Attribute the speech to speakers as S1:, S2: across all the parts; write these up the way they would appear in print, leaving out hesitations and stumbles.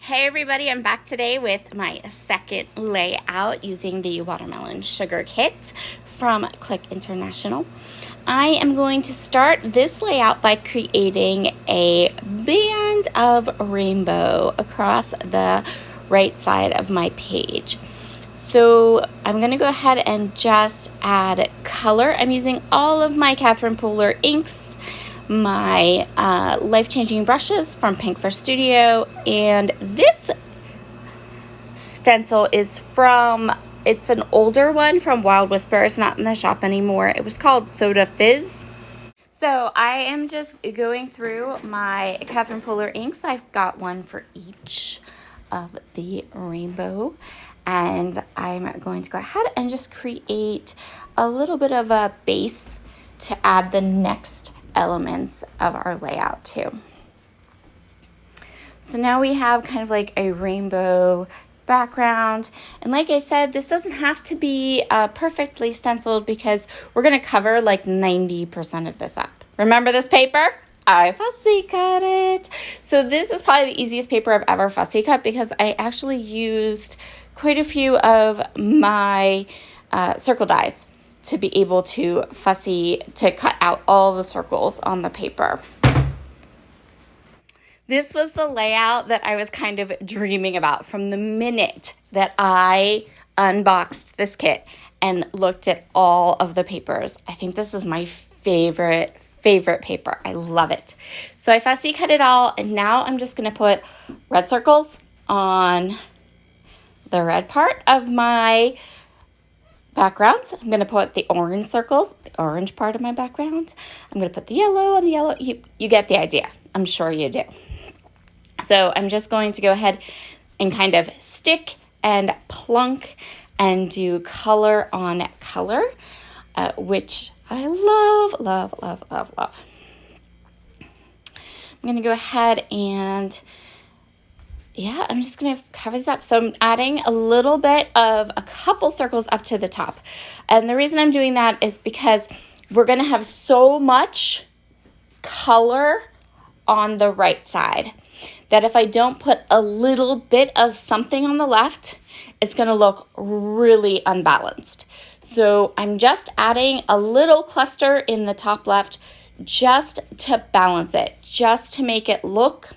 S1: Hey everybody, I'm back today with my second layout using the watermelon sugar kit from Clique International. I am going to start this layout by creating a band of rainbow across the right side of my page. So I'm going to go ahead and just add color. I'm using all of my Catherine Pooler inks, my life-changing brushes from Pink for Studio, and this stencil is it's an older one from Wild Whisper. It's not in the shop anymore. It was called Soda Fizz. So I am just going through my Catherine Pooler inks. I've got one for each of the rainbow, and I'm going to go ahead and just create a little bit of a base to add the next elements of our layout to. So now we have kind of like a rainbow background, and like I said, this doesn't have to be perfectly stenciled because we're going to cover like 90% of this up. Remember this paper? I fussy cut it. So this is probably the easiest paper I've ever fussy cut because I actually used quite a few of my circle dies to be able to cut out all the circles on the paper. This was the layout that I was kind of dreaming about from the minute that I unboxed this kit and looked at all of the papers. I think this is my favorite paper. I love it. So I fussy cut it all, and now I'm just going to put red circles on the red part of my background. I'm going to put the orange circles, the orange part of my background. I'm going to put the yellow on the yellow. You get the idea. I'm sure you do. So I'm just going to go ahead and kind of stick and plunk and do color on color, which I love. I'm going to go ahead and I'm just going to cover this up. So I'm adding a little bit of a couple circles up to the top. And the reason I'm doing that is because we're going to have so much color on the right side that if I don't put a little bit of something on the left, it's going to look really unbalanced. So I'm just adding a little cluster in the top left just to balance it, just to make it look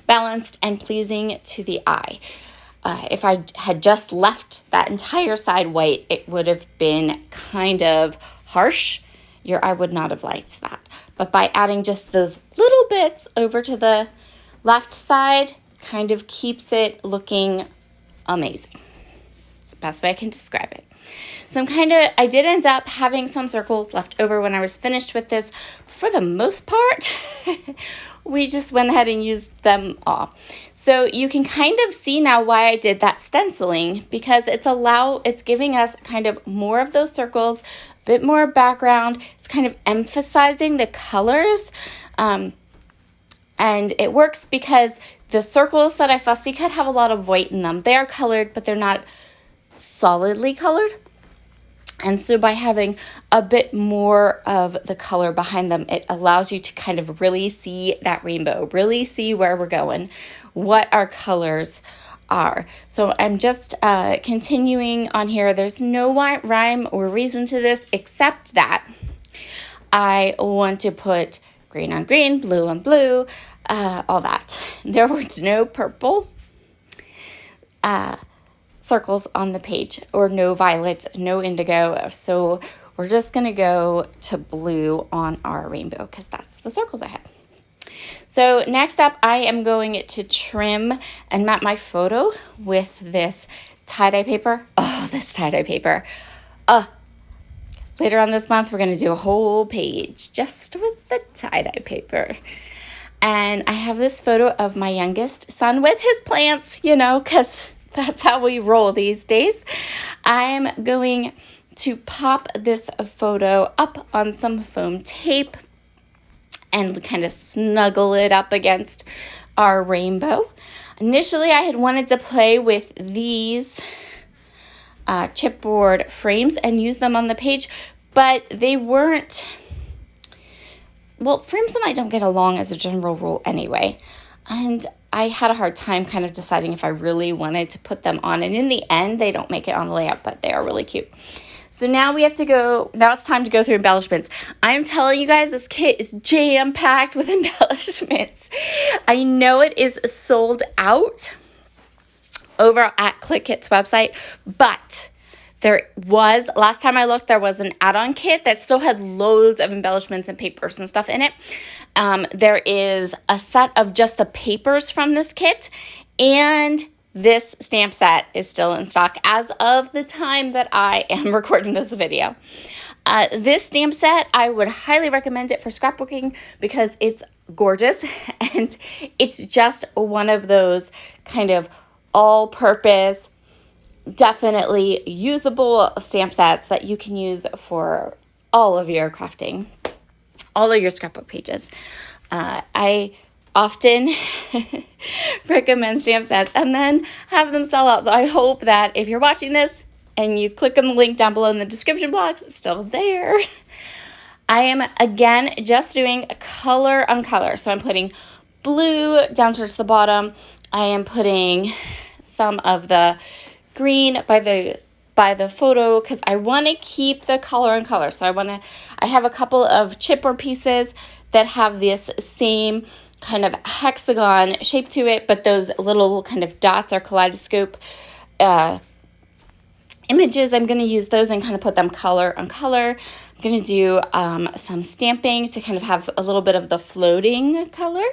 S1: balanced and pleasing to the eye. If I had just left that entire side white, it would have been kind of harsh. Your eye would not have liked that. But by adding just those little bits over to the left side, kind of keeps it looking amazing. It's the best way I can describe it. So I did end up having some circles left over when I was finished with this. For the most part, we just went ahead and used them all. So you can kind of see now why I did that stenciling, because it's giving us kind of more of those circles, a bit more background. It's kind of emphasizing the colors. And it works because the circles that I fussy cut have a lot of white in them. They are colored, but they're not solidly colored. And so by having a bit more of the color behind them, it allows you to kind of really see that rainbow, really see where we're going, what our colors are. So I'm just continuing on here. There's no rhyme or reason to this except that I want to put green on green, blue on blue, all that. There were no purple circles on the page, or no violet, no indigo. So we're just going to go to blue on our rainbow because that's the circles I had. So next up, I am going to trim and map my photo with this tie-dye paper. Oh, this tie-dye paper. Later on this month, we're going to do a whole page just with the tie-dye paper. And I have this photo of my youngest son with his plants, because that's how we roll these days. I'm going to pop this photo up on some foam tape and kind of snuggle it up against our rainbow. Initially, I had wanted to play with these chipboard frames and use them on the page, but they weren't, frames and I don't get along as a general rule anyway. And I had a hard time kind of deciding if I really wanted to put them on. And in the end, they don't make it on the layout, but they are really cute. So now now it's time to go through embellishments. I'm telling you guys, this kit is jam-packed with embellishments. I know it is sold out over at Clique's website, but last time I looked, there was an add-on kit that still had loads of embellishments and papers and stuff in it. There is a set of just the papers from this kit, and this stamp set is still in stock as of the time that I am recording this video. This stamp set, I would highly recommend it for scrapbooking because it's gorgeous, and it's just one of those kind of all-purpose, definitely usable stamp sets that you can use for all of your crafting, all of your scrapbook pages. I often recommend stamp sets and then have them sell out. So I hope that if you're watching this and you click on the link down below in the description box, it's still there. I am, again, just doing color on color. So I'm putting blue down towards the bottom. I am putting some of the green by the photo because I want to keep the color on color. So I have a couple of chipboard pieces that have this same kind of hexagon shape to it, but those little kind of dots or kaleidoscope images, I'm going to use those and kind of put them color on color. I'm going to do some stamping to kind of have a little bit of the floating color.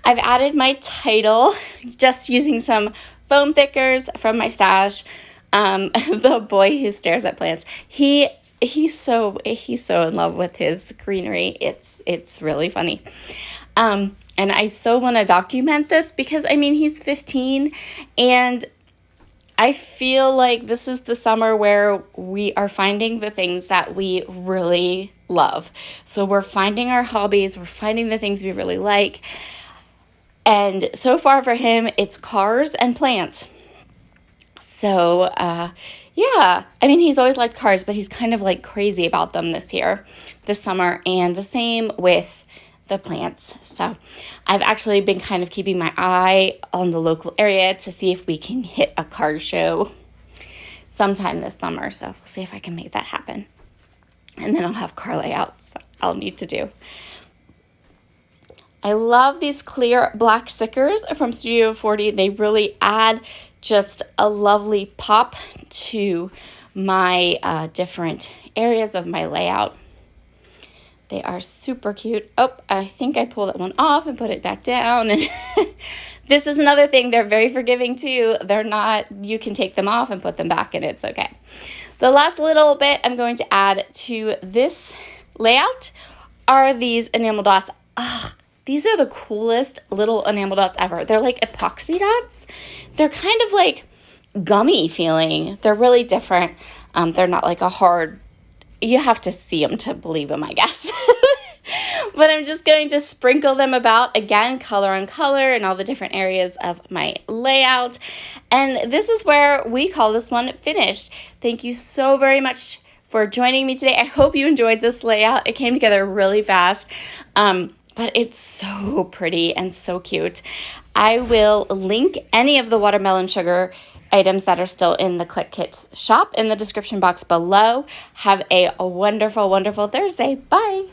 S1: I've added my title just using some foam thickers from my stash. The boy who stares at plants. He's so in love with his greenery. It's really funny. And I so want to document this because I mean he's 15 and I feel like this is the summer where we are finding the things that we really love. So we're finding our hobbies, we're finding the things we really like. And so far for him, it's cars and plants. So, yeah, I mean, he's always liked cars, but he's kind of like crazy about them this summer, and the same with the plants. So I've actually been kind of keeping my eye on the local area to see if we can hit a car show sometime this summer. So we'll see if I can make that happen. And then I'll have car layouts I'll need to do. I love these clear black stickers from Studio 40. They really add just a lovely pop to my different areas of my layout. They are super cute. Oh, I think I pulled that one off and put it back down. And this is another thing. They're very forgiving too. You can take them off and put them back and it's okay. The last little bit I'm going to add to this layout are these enamel dots. These are the coolest little enamel dots ever. They're like epoxy dots. They're kind of like gummy feeling. They're really different. They're not like a hard, you have to see them to believe them, I guess. But I'm just going to sprinkle them about, again, color on color in all the different areas of my layout. And this is where we call this one finished. Thank you so very much for joining me today. I hope you enjoyed this layout. It came together really fast. But it's so pretty and so cute. I will link any of the watermelon sugar items that are still in the Clique Kits shop in the description box below. Have a wonderful, wonderful Thursday. Bye.